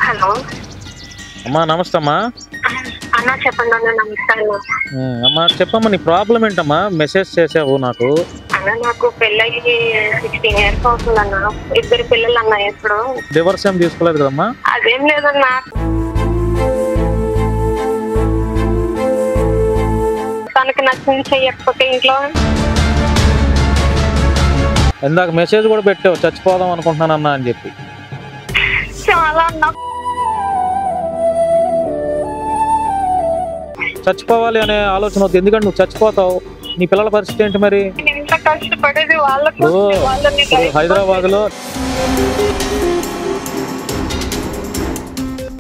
Hello అమ్మా నమస్తే అమ్మా. అన్నా చెప్పండి అన్న. నమస్తే అన్న. అమ్మా చెప్పమ్మా, నీ ప్రాబ్లం ఏంటమ్మా? మెసేజ్ చేసావు నాకు. అన్న నాకు పెళ్ళయి 16 years అవుతుందన్న. 2 పిల్లలు అన్న. ఇప్పుడు డివర్స్ ఏం తీసుకోలేదు కదమ్మా? అదేం లేదన్నా. తనకి నచ్చింది చెయ్యకపోతే ఇంట్లో ఇందాక మెసేజ్ కూడా పెట్టావు, చచ్చిపోదాం అనుకుంటున్నానన్నా అని చెప్పి. చాలా అన్న. చచ్చిపోవాలి అనే ఆలోచన వద్దు, ఎందుకంటే నువ్వు చచ్చిపోతావు. నీ పిల్లల పరిస్థితి ఏంటి మరి? ఇంత కష్టపడేది వాళ్ళకు. హైదరాబాద్ లో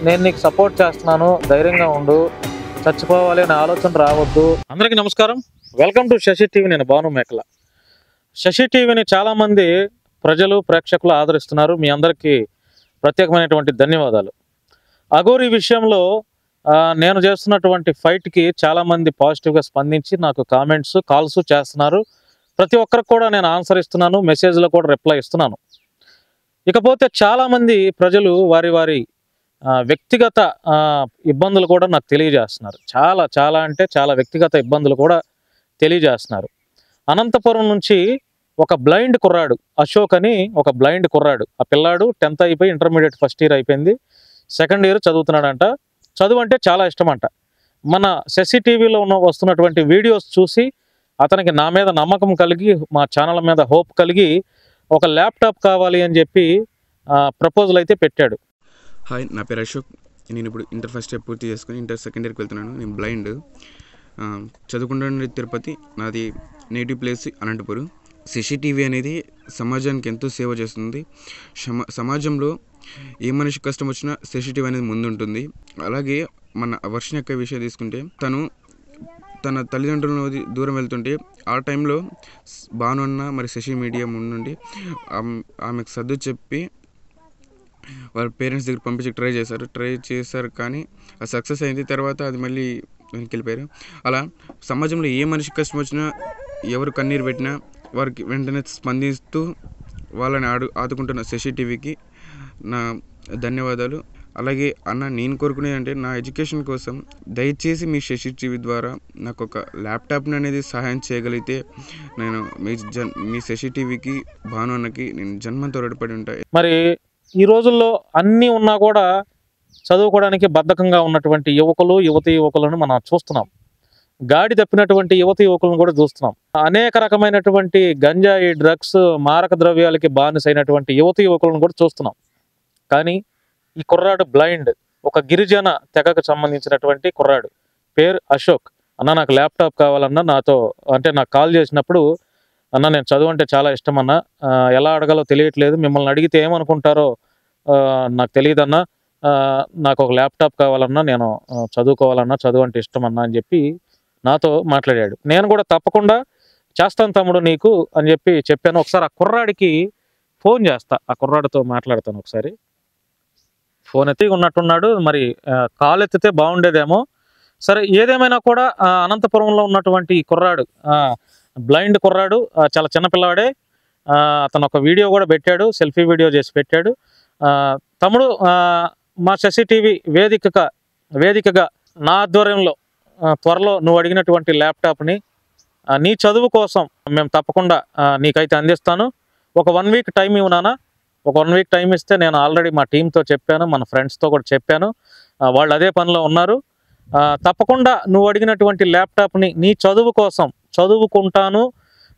నేను నీకు సపోర్ట్ చేస్తున్నాను, ధైర్యంగా ఉండు, చచ్చిపోవాలి అనే ఆలోచన రావద్దు. అందరికీ నమస్కారం, వెల్కమ్ టు శశి టీవీ. నేను భాను మేకల. శశి టీవీని చాలామంది ప్రజలు ప్రేక్షకులు ఆదరిస్తున్నారు. మీ అందరికీ ప్రత్యేకమైనటువంటి ధన్యవాదాలు. అఘోరి విషయంలో నేను చేస్తున్నటువంటి ఫైట్కి చాలామంది పాజిటివ్గా స్పందించి నాకు కామెంట్స్ కాల్స్ చేస్తున్నారు. ప్రతి ఒక్కరికి కూడా నేను ఆన్సర్ ఇస్తున్నాను, మెసేజ్లో కూడా రిప్లై ఇస్తున్నాను. ఇకపోతే చాలామంది ప్రజలు వారి వారి వ్యక్తిగత ఇబ్బందులు కూడా నాకు తెలియజేస్తున్నారు. చాలా అంటే చాలా వ్యక్తిగత ఇబ్బందులు కూడా తెలియజేస్తున్నారు. అనంతపురం నుంచి ఒక బ్లైండ్ కుర్రాడు, అశోక్ అని ఒక బ్లైండ్ కుర్రాడు. ఆ పిల్లాడు 10th అయిపోయి ఇంటర్మీడియట్ ఫస్ట్ ఇయర్ అయిపోయింది, 2nd year చదువుతున్నాడంట. చదువు అంటే చాలా ఇష్టం అంట. మన శశి టీవీలో వస్తున్నటువంటి వీడియోస్ చూసి అతనికి నా మీద నమ్మకం కలిగి, మా ఛానల్ మీద హోప్ కలిగి ఒక ల్యాప్టాప్ కావాలి అని చెప్పి ప్రపోజల్ అయితే పెట్టాడు. హాయ్, నా పేరు అశోక్. నేను ఇప్పుడు ఇంటర్ ఫస్ట్ ఇయర్ పూర్తి చేసుకుని ఇంటర్ 2nd yearకి వెళ్తున్నాను. నేను బ్లైండ్, చదువుకుంటున్న తిరుపతి, నాది native place Anantapuram. Shashi TV అనేది సమాజానికి ఎంతో సేవ చేస్తుంది. సమాజంలో ఏ మనిషి కష్టం వచ్చినా శశి టీవీ అనేది ముందుంటుంది. అలాగే మన వర్షిణి అక్క విషయం తీసుకుంటే, తన తల్లిదండ్రులను దూరం వెళ్తుంటే ఆ టైంలో భాను అన్న మరి శశి మీడియా ముందుండి ఆమెకు సర్దు చెప్పి వాళ్ళ పేరెంట్స్ దగ్గర పంపించి ట్రై చేశారు. కానీ అది సక్సెస్ అయింది. తర్వాత అది మళ్ళీ వెనక్కి వెళ్ళిపోయారు. అలా సమాజంలో ఏ మనిషి కష్టం వచ్చినా, ఎవరు కన్నీరు పెట్టినా వారికి వెంటనే స్పందిస్తూ వాళ్ళని ఆదుకుంటున్న శశి టీవీకి నా ధన్యవాదాలు. అలాగే అన్న, నేను కోరుకునేది అంటే, నా ఎడ్యుకేషన్ కోసం దయచేసి మీ శశి టీవీ ద్వారా నాకు ఒక ల్యాప్టాప్ని అనేది సహాయం చేయగలిగితే నేను మీ శశి టీవీకి, భాను అన్నకి నేను జన్మంతో రుణపడి ఉంటాయి. మరి ఈ రోజుల్లో అన్నీ ఉన్నా కూడా చదువుకోవడానికి బద్ధకంగా ఉన్నటువంటి యువకులను మనం చూస్తున్నాం. గాడి తప్పినటువంటి యువకులను కూడా చూస్తున్నాం. అనేక రకమైనటువంటి గంజాయి, డ్రగ్స్, మారక ద్రవ్యాలకి బానిసైనటువంటి యువకులను కూడా చూస్తున్నాం. కానీ ఈ కుర్రాడు బ్లైండ్, ఒక గిరిజన తెగకు సంబంధించినటువంటి కుర్రాడు, పేరు అశోక్. అన్న నాకు ల్యాప్టాప్ కావాలన్నా నాకు కాల్ చేసినప్పుడు, అన్న నేను చదువు అంటే చాలా ఇష్టం అన్న, ఎలా అడగాలో తెలియట్లేదు, మిమ్మల్ని అడిగితే ఏమనుకుంటారో నాకు తెలియదన్నా, నాకు ఒక ల్యాప్టాప్ కావాలన్నా, నేను చదువుకోవాలన్నా, చదువు అంటే ఇష్టం అన్నా అని చెప్పి నాతో మాట్లాడాడు. నేను కూడా తప్పకుండా చేస్తాను తమ్ముడు నీకు అని చెప్పాను. ఒకసారి ఆ కుర్రాడికి ఫోన్ చేస్తా, ఆ కుర్రాడితో మాట్లాడతాను. ఒకసారి ఫోన్ ఎత్తి ఉన్నట్టున్నాడు, మరి కాల్ ఎత్తితే బాగుండేదేమో. సరే, ఏదేమైనా కూడా అనంతపురంలో ఉన్నటువంటి కుర్రాడు, బ్లైండ్ కుర్రాడు, చాలా చిన్నపిల్లవాడే. అతను ఒక వీడియో కూడా పెట్టాడు, సెల్ఫీ వీడియో చేసి పెట్టాడు. తమ్ముడు, మా శశి టీవీ వేదికగా నా ఆధ్వర్యంలో త్వరలో నువ్వు అడిగినటువంటి ల్యాప్టాప్ని నీ చదువు కోసం మేము తప్పకుండా నీకైతే అందిస్తాను. ఒక 1 week టైం ఇవ్వనానా? ఒక 1 week టైం ఇస్తే, నేను ఆల్రెడీ మా టీంతో చెప్పాను, మన ఫ్రెండ్స్తో కూడా చెప్పాను, వాళ్ళు అదే పనిలో ఉన్నారు. తప్పకుండా నువ్వు అడిగినటువంటి ల్యాప్టాప్ని నీ చదువు కోసం చదువుకుంటాను,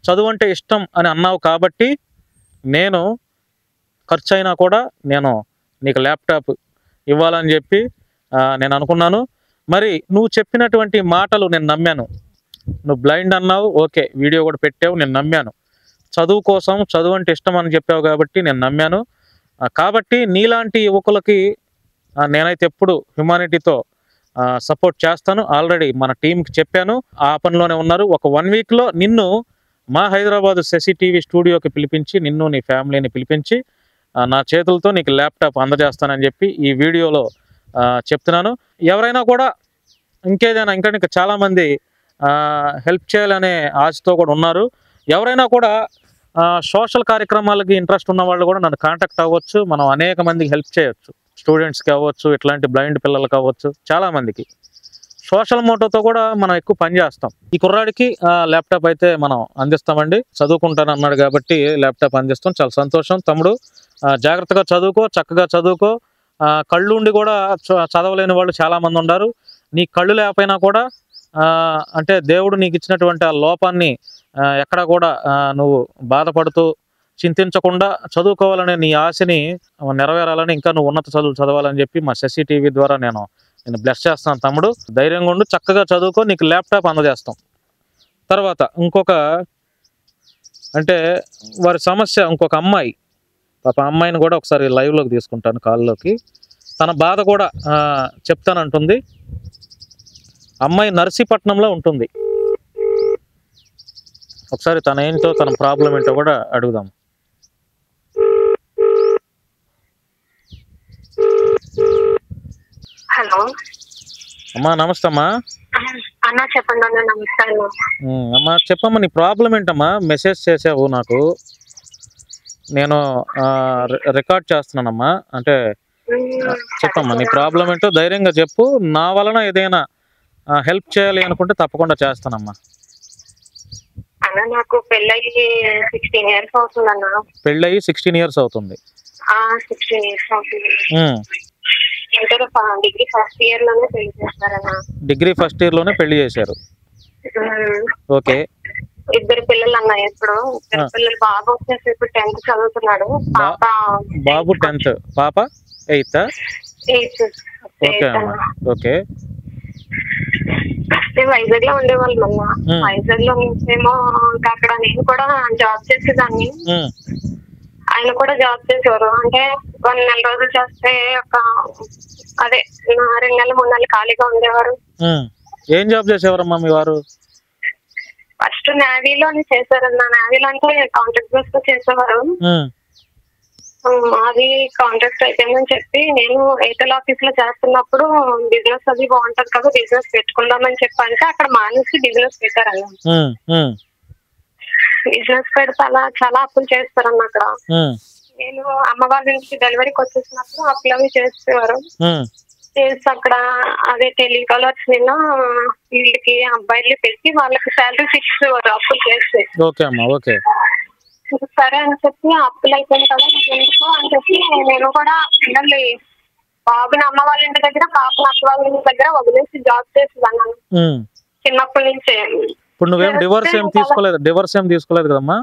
చదువు అంటే ఇష్టం అని అన్నావు కాబట్టి నేను ఖర్చు అయినా కూడా నేను నీకు ల్యాప్టాప్ ఇవ్వాలని చెప్పి నేను అనుకున్నాను. మరి నువ్వు చెప్పినటువంటి మాటలు నేను నమ్మాను. నువ్వు బ్లైండ్ అన్నావు, ఓకే, వీడియో కూడా పెట్టావు, నేను నమ్మాను. చదువు కోసం, చదువు అంటే ఇష్టం అని చెప్పావు కాబట్టి నేను నమ్మాను. కాబట్టి నీలాంటి యువకులకి నేనైతే ఎప్పుడు హ్యుమానిటీతో సపోర్ట్ చేస్తాను. ఆల్రెడీ మన టీంకి చెప్పాను, ఆ పనిలోనే ఉన్నారు. ఒక 1 weekలో నిన్ను మా హైదరాబాద్ శశి టీవీ స్టూడియోకి పిలిపించి, నిన్ను నీ ఫ్యామిలీని పిలిపించి నా చేతులతో నీకు ల్యాప్టాప్ అందజేస్తానని చెప్పి ఈ వీడియోలో చెప్తున్నాను. ఎవరైనా కూడా ఇంకా చాలామంది హెల్ప్ చేయాలనే ఆశతో కూడా ఉన్నారు. ఎవరైనా కూడా సోషల్ కార్యక్రమాలకి ఇంట్రెస్ట్ ఉన్న వాళ్ళు కూడా నన్ను కాంటాక్ట్ అవ్వచ్చు. మనం అనేక మందికి హెల్ప్ చేయొచ్చు. స్టూడెంట్స్కి అవ్వచ్చు, ఇట్లాంటి బ్లైండ్ పిల్లలకి అవ్వచ్చు, చాలామందికి సోషల్ మోటోతో కూడా మనం ఎక్కువ పని చేస్తాం. ఈ కుర్రాడికి ల్యాప్టాప్ అయితే మనం అందిస్తామండి. చదువుకుంటాను అన్నాడు కాబట్టి ల్యాప్టాప్ అందిస్తాం. చాలా సంతోషం తమ్ముడు. జాగ్రత్తగా చదువుకో, చక్కగా చదువుకో. కళ్ళు ఉండి కూడా చదవలేని వాళ్ళు చాలామంది ఉన్నారు. నీ కళ్ళు లేకపోయినా కూడా అంటే దేవుడు నీకు ఇచ్చినటువంటి ఆ లోపాన్ని ఎక్కడ కూడా నువ్వు బాధపడుతూ చింతించకుండా చదువుకోవాలనే నీ ఆశని నెరవేరాలని, ఇంకా నువ్వు ఉన్నత చదువులు చదవాలని చెప్పి మా శశి టీవీ ద్వారా నేను బ్లెస్ చేస్తాను తమ్ముడు. ధైర్యంగా ఉండు, చక్కగా చదువుకో, నీకు ల్యాప్టాప్ అందజేస్తాం. తర్వాత ఇంకొక అంటే వారి సమస్య, ఇంకొక అమ్మాయి, పాప అమ్మాయిని కూడా ఒకసారి లైవ్లోకి తీసుకుంటాను కాల్లోకి. తన బాధ కూడా చెప్తానంటుంది. అమ్మాయి నర్సీపట్నంలో ఉంటుంది. ఒకసారి తన ఏంటో, తన ప్రాబ్లం ఏంటో కూడా అడుగుదాం. హలో అమ్మా, నమస్తే అమ్మా. అన్నా చెప్పండి అన్న. నమస్తే అన్న. అమ్మా చెప్పమ్మా, నీ ప్రాబ్లం ఏంటమ్మా? మెసేజ్ చేసావు నాకు, నేను రికార్డ్ చేస్తున్నానమ్మా. అంటే చెప్పమ్మా నీ ప్రాబ్లం ఏంటో, ధైర్యంగా చెప్పు. నా వలన ఏదైనా హెల్ప్ చేయాలి అనుకుంటే తప్పకుండా చేస్తానమ్మా. అన్న నాకు పెళ్ళయి 16 years అవుతుందన్న. పెళ్ళయి 16 years అవుతుంది. 16 years అవుతుంది. ఇంటర్ డిగ్రీ ఫస్ట్ ఇయర్ లోనే పెళ్లి చేస్తారన్న. డిగ్రీ ఫస్ట్ ఇయర్ లోనే పెళ్లి చేశారు. ఓకే. ఇద్దరు పిల్లలు అన్న. ఇప్పుడు ఇద్దరు పిల్లలు. బాబు వచ్చేసి ఇప్పుడు 10th చదువుతున్నాడు. బాబు 10th, పాప 8th. ఓకే అమ్మా. ఓకే. వైజాగ్ లో ఉండేవాళ్ళం అన్న. వైజాగ్ లో నుంచేమో అక్కడ నేను కూడా జాబ్ చేసేదాన్ని, ఆయన కూడా జాబ్ చేసేవారు. అంటే 1 నెల రోజులు చేస్తే అదే 2 నెలలు 3 నెలలు ఖాళీగా ఉండేవారు. ఏం జాబ్ చేసేవారమ్మా మీ వారు? ఫస్ట్ నేవీలోని చేశారన్న. నేవీలో అంటే కాంట్రాక్ట్ బేస్ తో చేసేవారు. అది కాంట్రాక్ట్ అయిపోయిందని చెప్పి నేను ఎయిర్టెల్ ఆఫీస్ లో చేస్తున్నప్పుడు బిజినెస్ అది బాగుంటది కదా, బిజినెస్ పెట్టుకుందామని చెప్పి అంటే అక్కడ మానేసి బిజినెస్ పెట్టారన్న. బిజినెస్ పెడితే అలా చాలా అప్పులు చేస్తారన్న అక్కడ. నేను అమ్మ వాళ్ళ నుంచి డెలివరీకి వచ్చేసినప్పుడు అప్పులు అవి చేసేవారు. చేసి అక్కడ అదే టెలికాలర్స్ నిన్న వీళ్ళకి అబ్బాయిలు పెట్టి వాళ్ళకి శాలరీ ఫిక్స్ అప్పులు చేస్తే. సరే అని చెప్పి అప్పులు అయిపోయింది కదా ఎందుకు అని చెప్పి నేను కూడా పిల్లల్ని బాబుని అమ్మ వాళ్ళ ఇంటి దగ్గర, పాపని అక్క వాళ్ళ ఇంటి దగ్గర వదిలేసి జాబ్ చేసేదాన్ని చిన్నప్పటి నుంచే. ఇప్పుడు నువ్వేం డివోర్స్ ఏం తీసుకోలేదు కదమ్మా?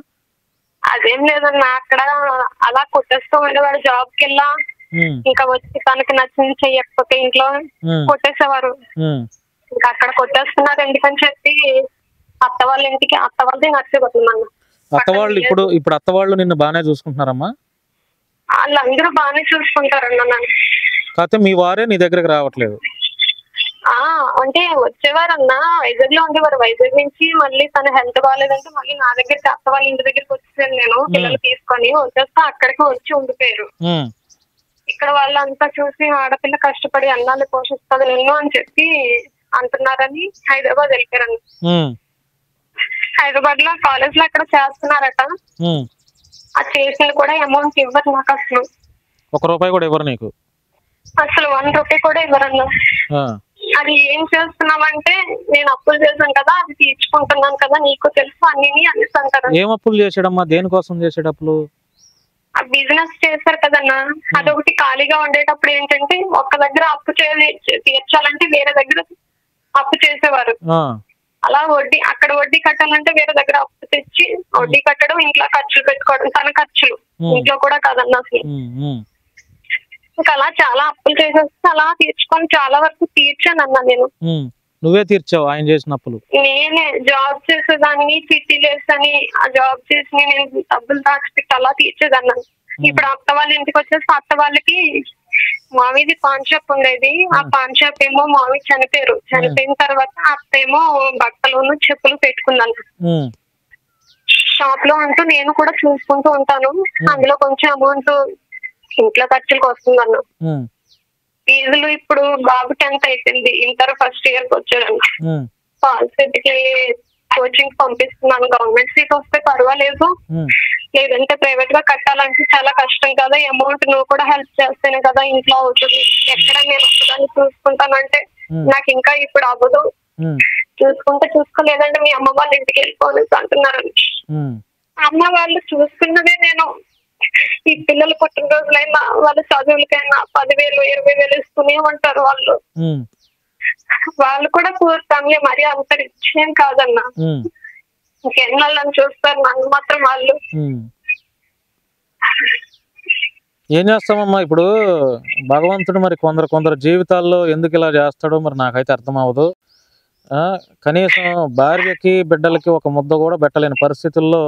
అదేం లేదన్నా. అక్కడ అలా కొట్టేస్తూ ఉండేవాడు. జాబ్కి వెళ్ళా ఇంకా వచ్చి తనకి నచ్చింది చెయ్యకపోతే ఇంట్లో కొట్టేసేవారు. ఇంకా అక్కడ కొట్టేస్తున్నారు ఎందుకని చెప్పి అత్త వాళ్ళ ఇంటికి, అత్త వాళ్ళది నచ్చిపోతుందన్న. అత్తవాళ్ళు ఇప్పుడు అత్తవాళ్ళు నిన్ను బాగానే చూసుకుంటున్నారమ్మా? వాళ్ళందరూ బాగానే చూసుకుంటారన్న నన్ను. కాకపోతే మీ వారే నీ దగ్గరకు రావట్లేదు. అంటే వచ్చేవారన్నా, వైజాగ్ లో ఉండేవారు. వైజాగ్ నుంచి మళ్ళీ తన హెల్త్ బాగాలేదంటే మళ్ళీ నా దగ్గరికి, అత్త వాళ్ళ ఇంటి దగ్గరికి వచ్చేసాను నేను. పిల్లలు తీసుకొని వచ్చేస్తా అక్కడికి వచ్చి ఉండిపోయారు. ఇక్కడ వాళ్ళంతా చూసి ఆడపిల్ల కష్టపడి అన్నాన్ని పోషిస్తుంది నిన్ను అని చెప్పి అంటున్నారని హైదరాబాద్ వెళ్ళిపోయారన్న. హైదరాబాద్ లో కాలేజ్ లో అక్కడ చేస్తున్నారట. ఆ చేసింది కూడా అమౌంట్ ఇవ్వరు నాకు అసలు. 1 రూపాయి కూడా ఇవ్వరు నీకు? అసలు 1 రూపాయి కూడా ఇవ్వరన్నా. అది ఏం చేస్తున్నావంటే నేను అప్పులు చేశాను కదా, అది తీర్చుకుంటున్నాను కదా, నీకు తెలుసు అన్ని అనేసి అంటారు. ఏం అప్పులు చేసాడమ్మా? దేనికోసం చేసాడు అప్పులు? ఆ బిజినెస్ చేశారు కదన్నా, అదొకటి. ఖాళీగా ఉండేటప్పుడు ఏంటంటే ఒక్క దగ్గర అప్పు తీర్చాలంటే వేరే దగ్గర అప్పు చేసేవారు. అలా వడ్డీ, అక్కడ వడ్డీ కట్టాలంటే వేరే దగ్గర అప్పు తెచ్చి వడ్డీ కట్టడం, ఇంట్లో ఖర్చులు పెట్టుకోవడం, తన ఖర్చులు ఇంట్లో కూడా కాదన్నా అసలు. ఇంకా అలా చాలా అప్పులు చేసేస్తే అలా తీర్చుకొని చాలా వరకు తీర్చానన్నా నేను. నువ్వే తీర్చావు ఆయన చేసిన అప్పులు? నేనే జాబ్ చేసేదాన్ని, చిట్టీలు వేసని ఆ జాబ్ చేసి నేను డబ్బులు దాచిపెట్టి అలా తీర్చేదన్నా. ఇప్పుడు అత్త వాళ్ళ ఇంటికి వచ్చేసి అత్త వాళ్ళకి మావిది పాన్ షాప్ ఉండేది. ఆ పాన్ షాప్ ఏమో మావి చనిపోయారు. చనిపోయిన తర్వాత అత్త ఏమో బట్టలు చెప్పులు పెట్టుకున్నాను. షాప్ లో ఉంటూ నేను కూడా చూసుకుంటూ ఉంటాను. అందులో కొంచెం అమౌంట్ ఇంట్లో ఖర్చులకు వస్తుందన్న. ఫీజులు ఇప్పుడు బాబు 10th అయిపోయింది, ఇంటర్ ఫస్ట్ ఇయర్ కి వచ్చాడన్న. పాలసీకి కోచింగ్ పంపిస్తున్నాను. గవర్నమెంట్ సీట్ వస్తే పర్వాలేదు, లేదంటే ప్రైవేట్ గా కట్టాలంటే చాలా కష్టం కదా. అమౌంట్ నువ్వు కూడా హెల్ప్ చేస్తేనే కదా ఇంట్లో అవుతుంది. ఎక్కడ నేను ఒక్కదాన్ని చూసుకుంటానంటే నాకు ఇంకా ఇప్పుడు అవ్వదు, చూసుకోలేదంటే మీ అమ్మ వాళ్ళ ఇంటికి వెళ్ళిపోనేసి అంటున్నారని. అమ్మ వాళ్ళు చూసుకున్నదే నేను ఈ పిల్లల పుట్టినరోజులైనా వాళ్ళ చదువులకైనా 10,000 20,000 ఇస్తూనే ఉంటారు వాళ్ళు. వాళ్ళు కూడా పూర్ ఫ్యామిలీ, మరి అంత రిచ్ ఏం కాదన్నా. ఇంకెన్నాళ్ళని చూస్తారు, నన్ను మాత్రం వాళ్ళు. ఏం చేస్తామమ్మా, ఇప్పుడు భగవంతుడు మరి కొందరు జీవితాల్లో ఎందుకు ఇలా చేస్తాడో మరి నాకైతే అర్థం అవ్వదు. కనీసం భార్యకి బిడ్డలకి ఒక ముద్ద కూడా పెట్టలేని పరిస్థితుల్లో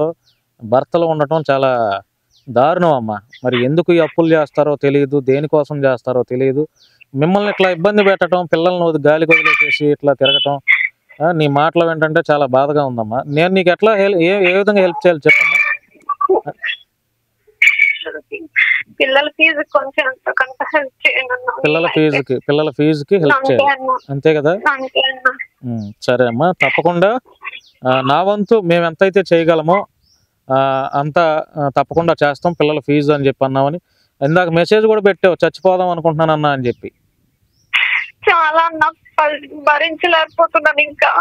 భర్తలు ఉండటం చాలా దారుణం అమ్మ. మరి ఎందుకు ఈ అప్పులు చేస్తారో తెలియదు, దేనికోసం చేస్తారో తెలియదు. మిమ్మల్ని ఇట్లా ఇబ్బంది పెట్టడం, పిల్లల్ని గాలి వదిలేసేసి ఇట్లా తిరగటం, నీ మాటలు ఏంటంటే చాలా బాధగా ఉందమ్మా. నేను నీకు ఎట్లా ఏ విధంగా హెల్ప్ చేయాలి చెప్పమ్మా? పిల్లల ఫీజు కొంచెం హెల్ప్ చేయండి. పిల్లల ఫీజుకి హెల్ప్ చేయాలి, అంతే కదా? సరే అమ్మా, తప్పకుండా నా వంతు మేము ఎంతైతే చేయగలమో అంతా తప్పకుండా చేస్తాం. పిల్లల ఫీజు అని చెప్పి అన్నామని ఇందాక మెసేజ్ కూడా పెట్టావు, చచ్చిపోదాం అనుకుంటున్నానన్నా అని చెప్పి. చాలా భరించలేకపోతున్నాను ఇంకా.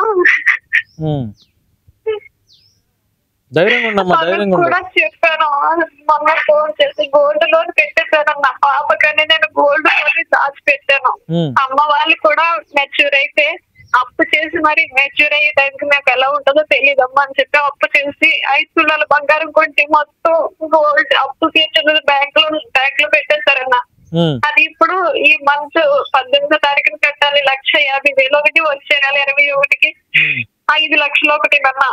ధైర్యంగా ఉండమ్మా, ధైర్యంగా కూడా చెప్పాను. మొన్న ఫోన్ చేసి గోల్డ్ లోన్ పెట్టేశాను నా పాపకని. నేను గోల్డ్ లోన్ దాచిపెట్టాను. అమ్మ వాళ్ళు కూడా మెచ్యూర్ అయితే అప్పు చేసి మరి మెచ్యూర్ అయ్యే టైంకి నాకు ఎలా ఉంటుందో తెలియదమ్మా అని చెప్పి అప్పు చేసి 5 తులాల బంగారం కొంటే మొత్తం గోల్డ్ అప్పు తీర్చదు బ్యాంక్ లో పెట్టేశారన్న. అది ఇప్పుడు ఈ మంత్ 18వ తారీఖున కట్టాలి 1,50,000 ఒకటి, వచ్చే నెల 21కి 5 లక్షలు ఒకటి అన్న.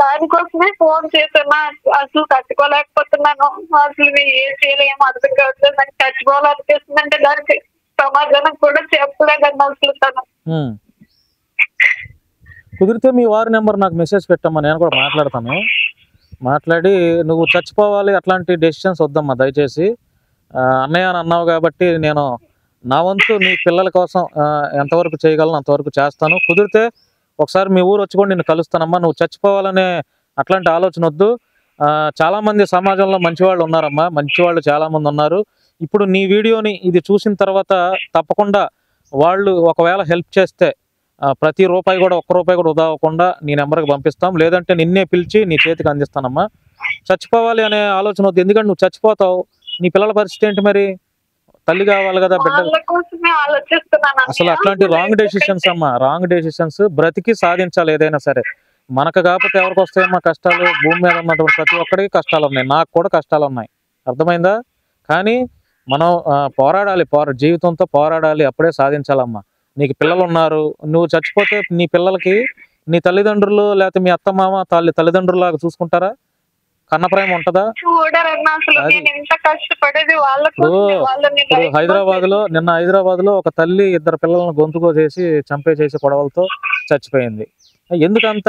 దానికోసమే ఫోన్ చేస్తున్నా. అసలు కట్టుకోలేకపోతున్నాను, అసలు ఏం చేయలేము అర్థం కావట్లేదు. నాకు చచ్చిపోవాలనిపిస్తుందంటే దానికి సమాధానం కూడా చెప్పలేదన్న. అసలు తను కుదిరితే మీ వారి నెంబర్ నాకు మెసేజ్ పెట్టమ్మా, నేను కూడా మాట్లాడతాను. మాట్లాడి నువ్వు చచ్చిపోవాలి అట్లాంటి డెసిషన్స్ వద్దమ్మా దయచేసి. అన్నయ్య అని అన్నావు కాబట్టి నేను నా వంతు నీ పిల్లల కోసం ఎంతవరకు చేయగలను అంతవరకు చేస్తాను. కుదిరితే ఒకసారి మీ ఊరు వచ్చి కూడా నేను కలుస్తానమ్మా. నువ్వు చచ్చిపోవాలనే అట్లాంటి ఆలోచన వద్దు. చాలామంది సమాజంలో మంచివాళ్ళు ఉన్నారమ్మా, మంచివాళ్ళు చాలామంది ఉన్నారు. ఇప్పుడు నీ వీడియోని ఇది చూసిన తర్వాత తప్పకుండా వాళ్ళు ఒకవేళ హెల్ప్ చేస్తే ప్రతి రూపాయి కూడా, ఒక్క రూపాయి కూడా వృధా అవ్వకుండా నీ నెంబర్కి పంపిస్తాం. లేదంటే నిన్నే పిలిచి నీ చేతికి అందిస్తానమ్మా. చచ్చిపోవాలి అనే ఆలోచన వద్దు, ఎందుకంటే నువ్వు చచ్చిపోతావు. నీ పిల్లల పరిస్థితి ఏంటి మరి? తల్లి కావాలి కదా, బిడ్డలు. అసలు అట్లాంటి రాంగ్ డెసిషన్స్ అమ్మా, రాంగ్ డెసిషన్స్. బ్రతికి సాధించాలి ఏదైనా సరే. మనకు కాకపోతే ఎవరికి వస్తాయమ్మా కష్టాలు? భూమి మీద ఉన్నటువంటి ప్రతి ఒక్కడికి కష్టాలు ఉన్నాయి, నాకు కూడా కష్టాలు ఉన్నాయి, అర్థమైందా? కానీ మనం పోరాడాలి, జీవితంతో పోరాడాలి, అప్పుడే సాధించాలమ్మా. నీకు పిల్లలు ఉన్నారు, నువ్వు చచ్చిపోతే నీ పిల్లలకి నీ తల్లిదండ్రులు లేకపోతే మీ అత్త మామ తల్లిదండ్రులాగా చూసుకుంటారా? కన్నప్రేమ ఉంటదా? ఇప్పుడు హైదరాబాద్ లో ఒక తల్లి 2 పిల్లలను గొంతుకోసేసి చంపేసేసి గొడవలతో చచ్చిపోయింది. ఎందుకంత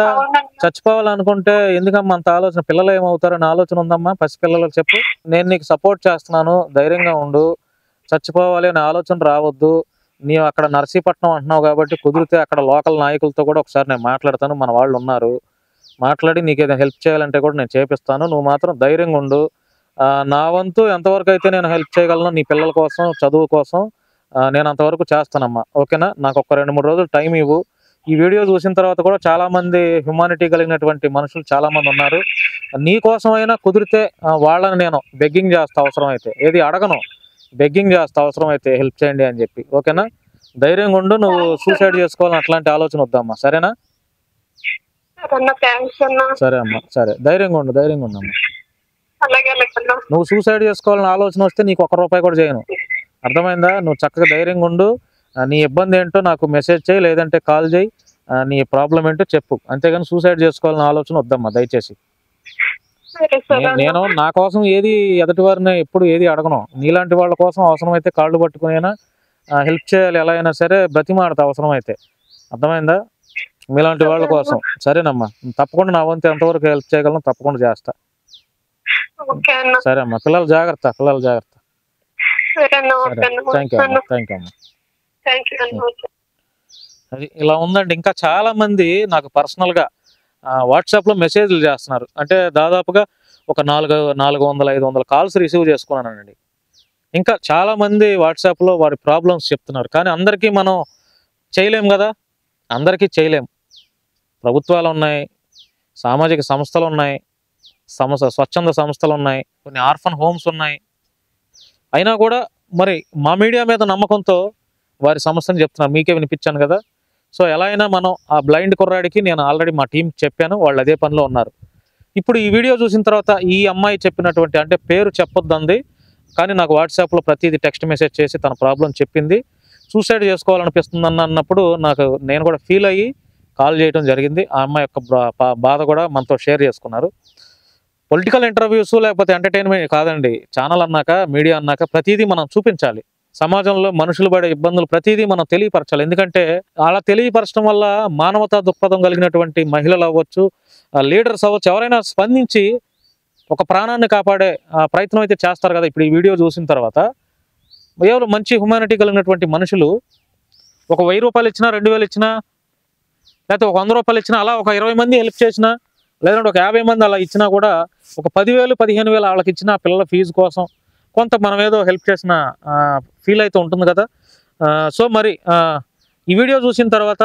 చచ్చిపోవాలనుకుంటే ఎందుకమ్మా అంత ఆలోచన? పిల్లలు ఏమవుతారని ఆలోచన ఉందమ్మా పసిపిల్లలకు? చెప్పు, నేను నీకు సపోర్ట్ చేస్తున్నాను, ధైర్యంగా ఉండు. చచ్చిపోవాలి అనే ఆలోచన రావద్దు. నీవు అక్కడ నర్సీపట్నం అంటున్నావు కాబట్టి కుదిరితే అక్కడ లోకల్ నాయకులతో కూడా ఒకసారి నేను మాట్లాడతాను, మన వాళ్ళు ఉన్నారు, మాట్లాడి నీకు ఏదైనా హెల్ప్ చేయాలంటే కూడా నేను చేపిస్తాను. నువ్వు మాత్రం ధైర్యంగా ఉండు. నా వంతు ఎంతవరకు అయితే నేను హెల్ప్ చేయగలను నీ పిల్లల కోసం, చదువు కోసం నేను అంతవరకు చేస్తానమ్మా, ఓకేనా? నాకు ఒక 2-3 రోజులు టైం ఇవ్వు. ఈ వీడియో చూసిన తర్వాత కూడా చాలామంది హ్యుమానిటీ కలిగినటువంటి మనుషులు చాలామంది ఉన్నారు. నీ కోసమైనా కుదిరితే వాళ్ళని నేను బెగ్గింగ్ చేస్తా, అవసరం అయితే, ఏది అడగను, బెగ్గింగ్ చేస్తా అవసరం అయితే హెల్ప్ చేయండి అని చెప్పి, ఓకేనా? ధైర్యంగా ఉండు. నువ్వు సూసైడ్ చేసుకోవాలని అట్లాంటి ఆలోచన వద్దమ్మా, సరేనా? సరే అమ్మా, సరే, ధైర్యంగా ఉండమ్మా. నువ్వు సూసైడ్ చేసుకోవాలని ఆలోచన వస్తే నీకు 1 రూపాయి కూడా చేయను, అర్థమైందా? నువ్వు చక్కగా ధైర్యంగా ఉండు. నీ ఇబ్బంది ఏంటో నాకు మెసేజ్ చేయి, లేదంటే కాల్ చేయి, నీ ప్రాబ్లం ఏంటో చెప్పు. అంతేగాని సూసైడ్ చేసుకోవాలని ఆలోచన వద్దమ్మా దయచేసి. నేను నా కోసం ఏది ఎదుటి వారిని ఎప్పుడు ఏది అడగను. నీలాంటి వాళ్ళ కోసం అవసరమైతే కాళ్ళు పట్టుకునైనా హెల్ప్ చేయాలి, ఎలా అయినా సరే బ్రతిమాడతా అవసరం అయితే, అర్థమైందా? మీలాంటి వాళ్ళ కోసం, సరేనమ్మా? తప్పకుండా నా వంతు ఎంతవరకు హెల్ప్ చేయగలను తప్పకుండా చేస్తా, సరే అమ్మా? పిల్లలు జాగ్రత్త. థ్యాంక్ యూ అమ్మా. అది ఇలా ఉందండి. ఇంకా చాలా మంది నాకు పర్సనల్గా వాట్సాప్లో మెసేజ్లు చేస్తున్నారు. అంటే దాదాపుగా ఒక 400-500 కాల్స్ రిసీవ్ చేసుకున్నానండి. ఇంకా చాలామంది వాట్సాప్లో వారి ప్రాబ్లమ్స్ చెప్తున్నారు. కానీ అందరికీ మనం చేయలేం కదా, అందరికీ చేయలేం. ప్రభుత్వాలు ఉన్నాయి, సామాజిక సంస్థలు ఉన్నాయి, స్వచ్ఛంద సంస్థలు ఉన్నాయి, కొన్ని ఆర్ఫన్ హోమ్స్ ఉన్నాయి. అయినా కూడా మరి మా మీడియా మీద నమ్మకంతో వారి సమస్యను చెప్తున్నారు. మీకే వినిపించాను కదా. సో ఎలా అయినా మనం ఆ బ్లైండ్ కుర్రాడికి నేను ఆల్రెడీ మా టీంకి చెప్పాను, వాళ్ళు అదే పనిలో ఉన్నారు. ఇప్పుడు ఈ వీడియో చూసిన తర్వాత ఈ అమ్మాయి చెప్పినటువంటి, అంటే పేరు చెప్పొద్దంది కానీ నాకు వాట్సాప్లో ప్రతిదీ టెక్స్ట్ మెసేజ్ చేసి తన ప్రాబ్లం చెప్పింది. సూసైడ్ చేసుకోవాలనిపిస్తుంది అన్నప్పుడు నేను కూడా ఫీల్ అయ్యి కాల్ చేయడం జరిగింది. ఆ అమ్మాయి యొక్క బాధ కూడా మనతో షేర్ చేసుకున్నారు. పొలిటికల్ ఇంటర్వ్యూస్ లేకపోతే ఎంటర్టైన్మెంట్ కాదండి. ఛానల్ అన్నాక, మీడియా అన్నాక ప్రతిదీ మనం చూపించాలి. సమాజంలో మనుషులు పడే ఇబ్బందులు ప్రతిదీ మనం తెలియపరచాలి. ఎందుకంటే అలా తెలియపరచడం వల్ల మానవతా దృక్పథం కలిగినటువంటి మహిళలు అవ్వచ్చు, లీడర్స్ అవ్వచ్చు, ఎవరైనా స్పందించి ఒక ప్రాణాన్ని కాపాడే ప్రయత్నం అయితే చేస్తారు కదా. ఇప్పుడు ఈ వీడియో చూసిన తర్వాత కేవలం మంచి హ్యుమానిటీ కలిగినటువంటి మనుషులు ఒక 1000 రూపాయలు ఇచ్చినా, 2000 ఇచ్చినా, లేకపోతే ఒక 100 రూపాయలు ఇచ్చినా, అలా ఒక 20 మంది హెల్ప్ చేసినా, లేదంటే ఒక 50 మంది అలా ఇచ్చినా కూడా ఒక 10,000-15,000 వాళ్ళకి ఇచ్చిన పిల్లల ఫీజు కోసం కొంత మనం ఏదో హెల్ప్ చేసిన ఫీల్ అయితే ఉంటుంది కదా. సో మరి ఈ వీడియో చూసిన తర్వాత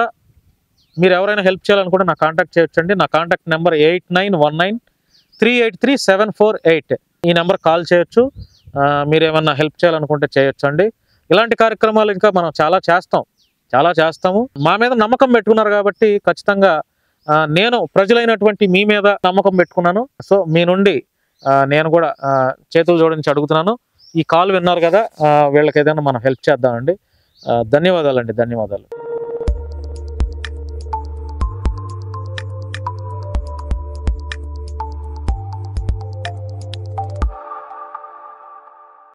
మీరు ఎవరైనా హెల్ప్ చేయాలనుకుంటే నాకు కాంటాక్ట్ చేయొచ్చండి. నా కాంటాక్ట్ నెంబర్ 8919383748. ఈ నెంబర్ కాల్ చేయొచ్చు. మీరు ఏమన్నా హెల్ప్ చేయాలనుకుంటే చేయొచ్చు అండి. ఇలాంటి కార్యక్రమాలు ఇంకా మనం చాలా చేస్తాము. మా మీద నమ్మకం పెట్టుకున్నారు కాబట్టి ఖచ్చితంగా నేను ప్రజలైనటువంటి మీ మీద నమ్మకం పెట్టుకున్నాను. సో మీ నుండి నేను కూడా చేతులు జోడించి అడుగుతున్నాను. ఈ కాల్ విన్నారు కదా, వీళ్ళకి ఏదైనా మనం హెల్ప్ చేద్దామండి. ధన్యవాదాలండి.